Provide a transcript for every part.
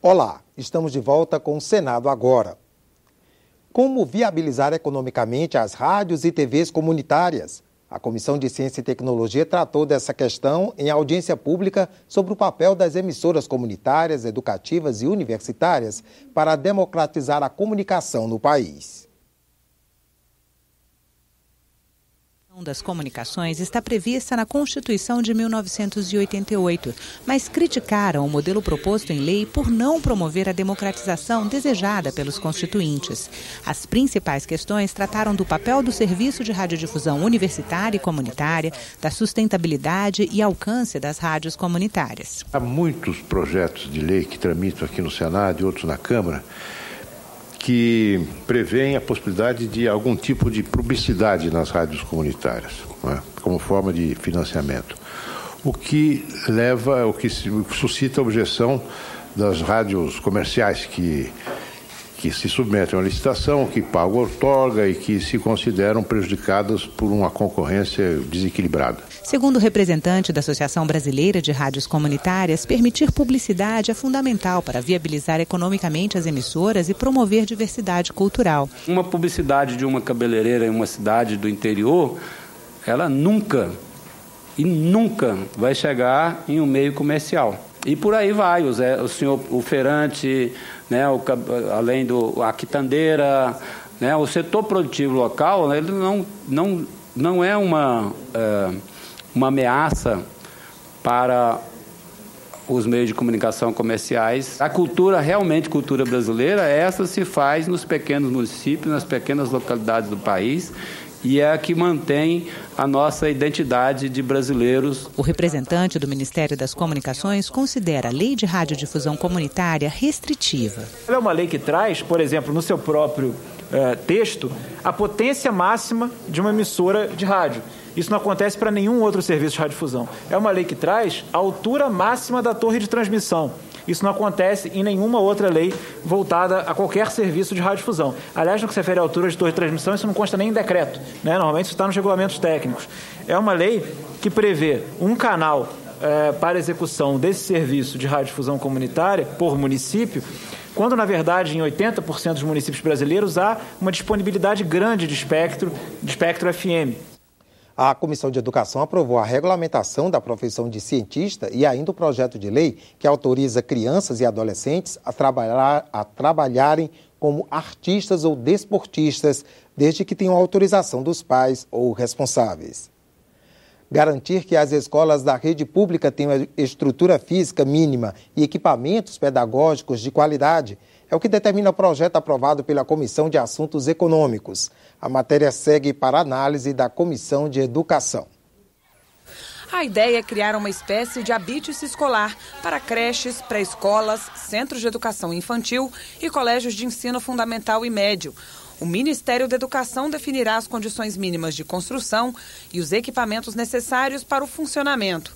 Olá, estamos de volta com o Senado Agora. Como viabilizar economicamente as rádios e TVs comunitárias? A Comissão de Ciência e Tecnologia tratou dessa questão em audiência pública sobre o papel das emissoras comunitárias, educativas e universitárias para democratizar a comunicação no país. Das comunicações está prevista na Constituição de 1988, mas criticaram o modelo proposto em lei por não promover a democratização desejada pelos constituintes. As principais questões trataram do papel do serviço de radiodifusão universitária e comunitária, da sustentabilidade e alcance das rádios comunitárias. Há muitos projetos de lei que tramitam aqui no Senado e outros na Câmara que prevêem a possibilidade de algum tipo de publicidade nas rádios comunitárias, né, como forma de financiamento. O que suscita a objeção das rádios comerciais que se submetem a uma licitação, que pagam outorga e que se consideram prejudicadas por uma concorrência desequilibrada. Segundo o representante da Associação Brasileira de Rádios Comunitárias, permitir publicidade é fundamental para viabilizar economicamente as emissoras e promover diversidade cultural. Uma publicidade de uma cabeleireira em uma cidade do interior, ela nunca vai chegar em um meio comercial. E por aí vai, o feirante, né, além a quitandeira, né, o setor produtivo local, né, ele não é uma ameaça para os meios de comunicação comerciais. A cultura brasileira, essa se faz nos pequenos municípios, nas pequenas localidades do país, e é a que mantém a nossa identidade de brasileiros. O representante do Ministério das Comunicações considera a Lei de Radiodifusão Comunitária restritiva. É uma lei que traz, por exemplo, no seu próprio texto, a potência máxima de uma emissora de rádio. Isso não acontece para nenhum outro serviço de radiodifusão. É uma lei que traz a altura máxima da torre de transmissão. Isso não acontece em nenhuma outra lei voltada a qualquer serviço de radiodifusão. Aliás, no que se refere à altura de torre de transmissão, isso não consta nem em decreto, né? Normalmente isso está nos regulamentos técnicos. É uma lei que prevê um canal para execução desse serviço de radiodifusão comunitária por município, quando, na verdade, em 80% dos municípios brasileiros há uma disponibilidade grande de espectro FM. A Comissão de Educação aprovou a regulamentação da profissão de cientista e ainda o projeto de lei que autoriza crianças e adolescentes a trabalharem como artistas ou desportistas, desde que tenham autorização dos pais ou responsáveis. Garantir que as escolas da rede pública tenham estrutura física mínima e equipamentos pedagógicos de qualidade é o que determina o projeto aprovado pela Comissão de Assuntos Econômicos. A matéria segue para análise da Comissão de Educação. A ideia é criar uma espécie de habite-se escolar para creches, pré-escolas, centros de educação infantil e colégios de ensino fundamental e médio. O Ministério da Educação definirá as condições mínimas de construção e os equipamentos necessários para o funcionamento.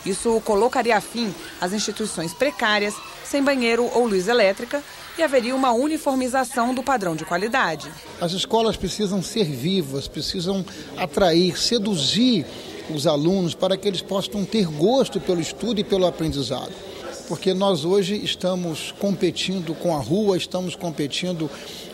Isso colocaria fim às instituições precárias, sem banheiro ou luz elétrica, e haveria uma uniformização do padrão de qualidade. As escolas precisam ser vivas, precisam atrair, seduzir os alunos para que eles possam ter gosto pelo estudo e pelo aprendizado. Porque nós hoje estamos competindo com a rua, estamos competindo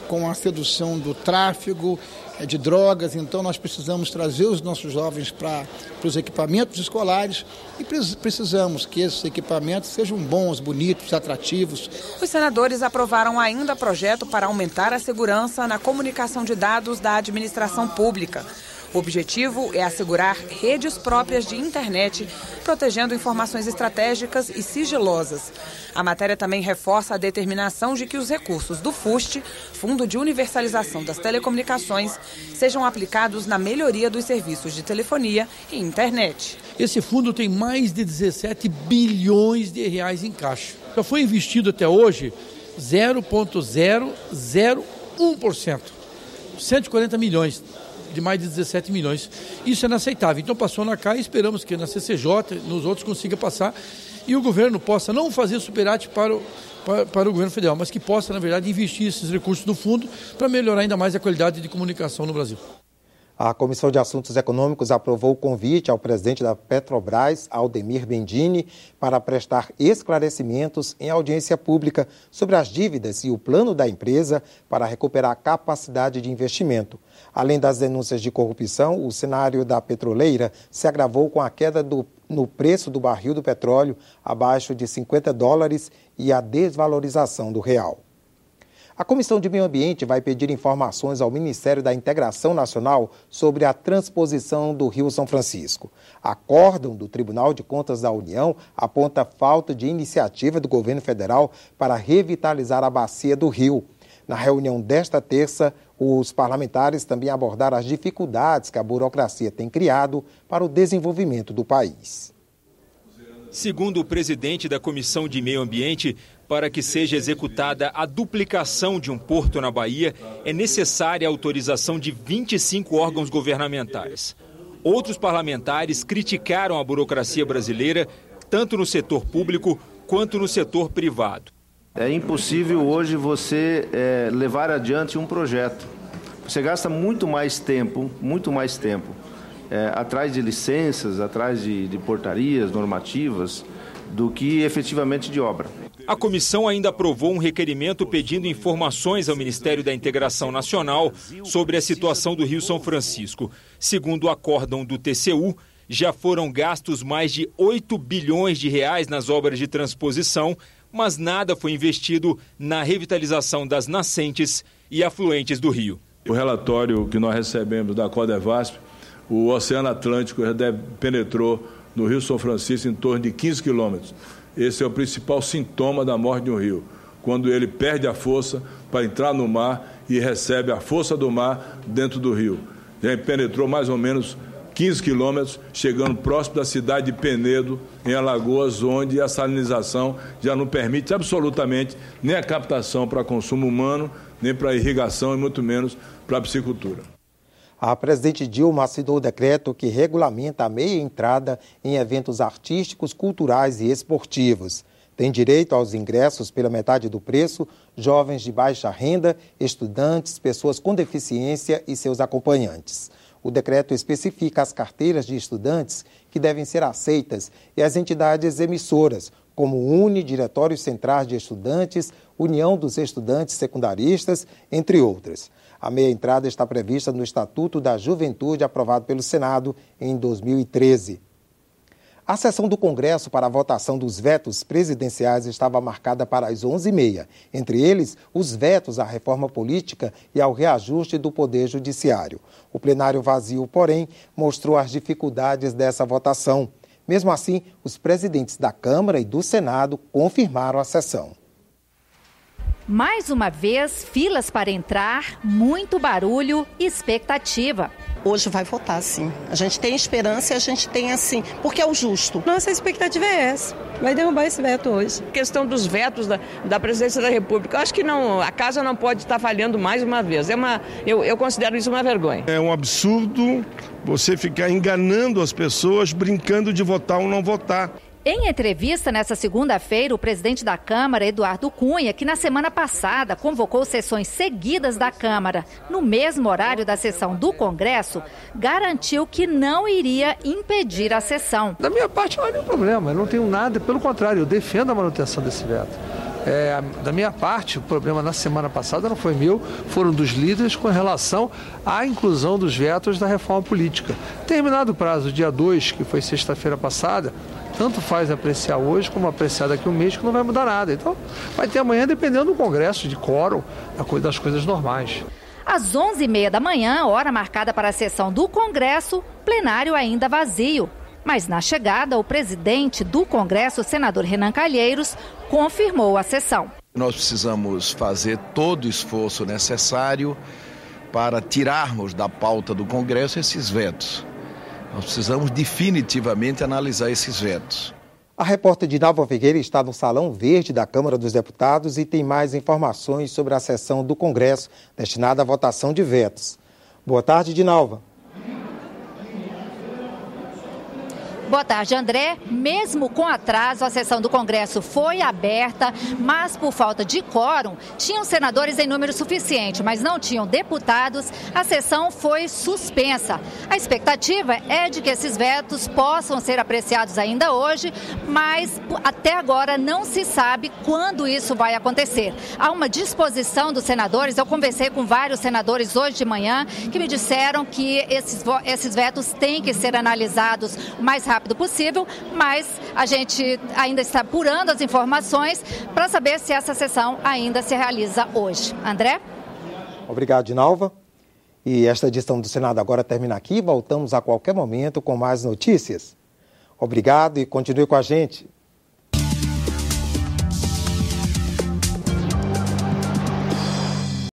com a sedução do tráfego, de drogas, então nós precisamos trazer os nossos jovens para os equipamentos escolares e precisamos que esses equipamentos sejam bons, bonitos, atrativos. Os senadores aprovaram ainda projeto para aumentar a segurança na comunicação de dados da administração pública. O objetivo é assegurar redes próprias de internet, protegendo informações estratégicas e sigilosas. A matéria também reforça a determinação de que os recursos do FUST, Fundo de Universalização das Telecomunicações, sejam aplicados na melhoria dos serviços de telefonia e internet. Esse fundo tem mais de 17 bilhões de reais em caixa. Já foi investido até hoje 0,001%, 140 milhões. De mais de 17 milhões. Isso é inaceitável. Então passou na CAI e esperamos que na CCJ, nos outros, consiga passar e o governo possa não fazer superávit para o governo federal, mas que possa, na verdade, investir esses recursos no fundo para melhorar ainda mais a qualidade de comunicação no Brasil. A Comissão de Assuntos Econômicos aprovou o convite ao presidente da Petrobras, Aldemir Bendini, para prestar esclarecimentos em audiência pública sobre as dívidas e o plano da empresa para recuperar a capacidade de investimento. Além das denúncias de corrupção, o cenário da petroleira se agravou com a queda no preço do barril do petróleo abaixo de $50 e a desvalorização do real. A Comissão de Meio Ambiente vai pedir informações ao Ministério da Integração Nacional sobre a transposição do Rio São Francisco. Acórdão do Tribunal de Contas da União aponta falta de iniciativa do governo federal para revitalizar a bacia do rio. Na reunião desta terça, os parlamentares também abordaram as dificuldades que a burocracia tem criado para o desenvolvimento do país. Segundo o presidente da Comissão de Meio Ambiente, para que seja executada a duplicação de um porto na Bahia, é necessária a autorização de 25 órgãos governamentais. Outros parlamentares criticaram a burocracia brasileira, tanto no setor público quanto no setor privado. É impossível hoje você levar adiante um projeto. Você gasta muito mais tempo, atrás de licenças, atrás de portarias normativas, do que efetivamente de obra. A comissão ainda aprovou um requerimento pedindo informações ao Ministério da Integração Nacional sobre a situação do Rio São Francisco. Segundo o acórdão do TCU, já foram gastos mais de 8 bilhões de reais nas obras de transposição, mas nada foi investido na revitalização das nascentes e afluentes do rio. O relatório que nós recebemos da Codevasp, o Oceano Atlântico penetrou no Rio São Francisco em torno de 15 quilômetros. Esse é o principal sintoma da morte de um rio, quando ele perde a força para entrar no mar e recebe a força do mar dentro do rio. Já penetrou mais ou menos 15 quilômetros, chegando próximo da cidade de Penedo, em Alagoas, onde a salinização já não permite absolutamente nem a captação para consumo humano, nem para irrigação e muito menos para a piscicultura. A presidente Dilma assinou o decreto que regulamenta a meia entrada em eventos artísticos, culturais e esportivos. Tem direito aos ingressos pela metade do preço jovens de baixa renda, estudantes, pessoas com deficiência e seus acompanhantes. O decreto especifica as carteiras de estudantes que devem ser aceitas e as entidades emissoras, como UNE, Diretórios Centrais de Estudantes, União dos Estudantes Secundaristas, entre outras. A meia entrada está prevista no Estatuto da Juventude, aprovado pelo Senado em 2013. A sessão do Congresso para a votação dos vetos presidenciais estava marcada para as 11h30. Entre eles, os vetos à reforma política e ao reajuste do Poder Judiciário. O plenário vazio, porém, mostrou as dificuldades dessa votação. Mesmo assim, os presidentes da Câmara e do Senado confirmaram a sessão. Mais uma vez, filas para entrar, muito barulho e expectativa. Hoje vai votar, sim. A gente tem esperança e a gente tem assim, porque é o justo. Nossa expectativa é essa. Vai derrubar esse veto hoje. A questão dos vetos da presidência da República, eu acho que não, a casa não pode estar falhando mais uma vez. Eu considero isso uma vergonha. É um absurdo você ficar enganando as pessoas, brincando de votar ou não votar. Em entrevista nesta segunda-feira, o presidente da Câmara, Eduardo Cunha, que na semana passada convocou sessões seguidas da Câmara no mesmo horário da sessão do Congresso, garantiu que não iria impedir a sessão. Da minha parte não há nenhum problema, eu não tenho nada, pelo contrário, eu defendo a manutenção desse veto. Da minha parte, o problema na semana passada não foi meu, foram dos líderes com relação à inclusão dos vetos da reforma política. Terminado o prazo, dia 2, que foi sexta-feira passada, tanto faz apreciar hoje como apreciar daqui a um mês, que não vai mudar nada. Então, vai ter amanhã, dependendo do Congresso, de quórum, das coisas normais. Às 11h30 da manhã, hora marcada para a sessão do Congresso, plenário ainda vazio. Mas na chegada, o presidente do Congresso, senador Renan Calheiros, confirmou a sessão. Nós precisamos fazer todo o esforço necessário para tirarmos da pauta do Congresso esses vetos. Nós precisamos definitivamente analisar esses vetos. A repórter Dinalva Figueira está no Salão Verde da Câmara dos Deputados e tem mais informações sobre a sessão do Congresso destinada à votação de vetos. Boa tarde, Dinalva. Boa tarde, André. Mesmo com atraso, a sessão do Congresso foi aberta, mas por falta de quórum, tinham senadores em número suficiente, mas não tinham deputados, a sessão foi suspensa. A expectativa é de que esses vetos possam ser apreciados ainda hoje, mas até agora não se sabe quando isso vai acontecer. Há uma disposição dos senadores, eu conversei com vários senadores hoje de manhã, que me disseram que esses vetos têm que ser analisados o mais rápido possível, mas a gente ainda está apurando as informações para saber se essa sessão ainda se realiza hoje. André? Obrigado, Dinalva. E esta edição do Senado agora termina aqui. Voltamos a qualquer momento com mais notícias. Obrigado e continue com a gente.